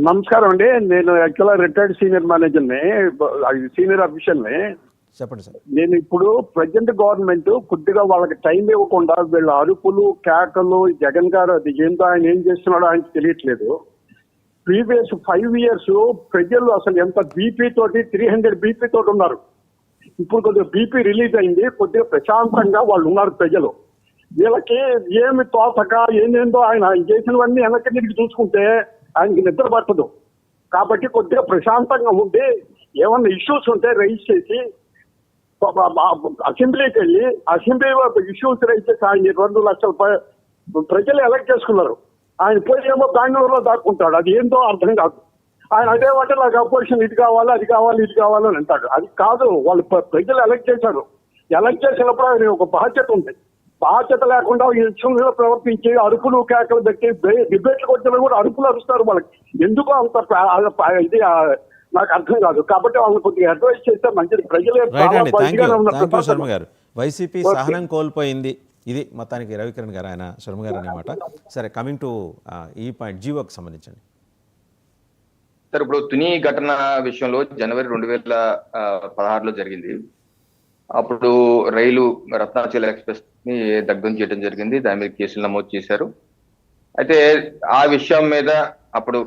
నమస్కారం అండి. నేను యాక్చువల్గా రిటైర్డ్ సీనియర్ మేనేజర్ని, సీనియర్ అఫీషియల్ని. చెప్పండి సార్. నేను ఇప్పుడు ప్రజెంట్ గవర్నమెంట్ కొద్దిగా వాళ్ళకి టైం ఇవ్వకుండా వీళ్ళ అరుపులు కేకలు, జగన్ గారు అది ఏందో ఆయన ఏం చేస్తున్నాడో ఆయనకి తెలియట్లేదు. ప్రీవియస్ 5 years ప్రజలు అసలు ఎంత బీపీ తోటి 300 బీపీ తోటి ఉన్నారు. ఇప్పుడు కొద్దిగా బీపీ రిలీజ్ అయింది, కొద్దిగా ప్రశాంతంగా వాళ్ళు ఉన్నారు ప్రజలు. వీళ్ళకి ఏమి తోచక ఏందేందో ఆయన చేసినవన్నీ వెనక్కి తిరిగి చూసుకుంటే ఆయనకి నిద్ర పట్టదు. కాబట్టి కొద్దిగా ప్రశాంతంగా ఉండి ఏమన్నా ఇష్యూస్ ఉంటే రైజ్ చేసి అసెంబ్లీకి వెళ్ళి అసెంబ్లీలో ఇష్యూస్ రైజ్ చేసి ఆయన 2 లక్షల ప్రజలు ఎలక్ట్ చేసుకున్నారు. ఆయన పోయి ఏమో బెంగళూరులో దాక్కుంటాడు. అది ఏంటో అర్థం కాదు. ఆయన అదే అంటే నాకు అపోజిషన్ ఇది కావాలి అది కావాలి ఇది కావాలని అంటాడు. అది కాదు, వాళ్ళు ప్రజలు ఎలక్ట్ చేశారు. ఎలక్ట్ చేసినప్పుడు ఆయన ఒక బాధ్యత ఉంది. బాధ్యత లేకుండా ఈ విషయంలో ప్రవర్తించి అరుపులు కేకలు పెట్టి డిబేట్లకు వచ్చినా కూడా అరుపులు అరుస్తారు. వాళ్ళకి ఎందుకో అంత ఇది నాకు అర్థం కాదు. కాబట్టి వాళ్ళని కొద్దిగా అడ్వైస్ చేస్తే మంచిది. ప్రజలే శర్మ గారు, వైసీపీ సహనం కోల్పోయింది, ఇది మొత్తానికి రవికిరణ్ గారు ఆయన శర్మ గారు అన్నమాట. సరే, కమింగ్ టు ఈ పాయింట్, జీవోకి సంబంధించండి సార్. ఇప్పుడు తుని ఘటన విషయంలో జనవరి 2016లో జరిగింది. అప్పుడు రైలు రత్నాచల్ ఎక్స్ప్రెస్ ని దగ్ధం చేయడం జరిగింది. దాని మీద కేసులు నమోదు చేశారు. అయితే ఆ విషయం మీద అప్పుడు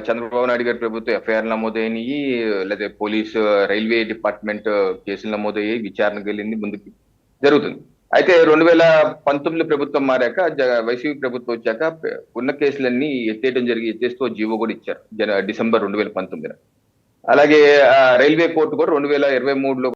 చంద్రబాబు నాయుడు గారి ప్రభుత్వం ఎఫ్ఐఆర్ నమోదైనవి, లేదా పోలీసు రైల్వే డిపార్ట్మెంట్ కేసులు నమోదయ్యి విచారణకు వెళ్ళింది, ముందుకు జరుగుతుంది. అయితే 2019 ప్రభుత్వం మారాక వైసీపీ ప్రభుత్వం వచ్చాక ఉన్న కేసులన్నీ ఎత్తేస్తూ జీవో కూడా ఇచ్చారు డిసెంబర్ 2019. అలాగే రైల్వే కోర్టు కూడా 2023లో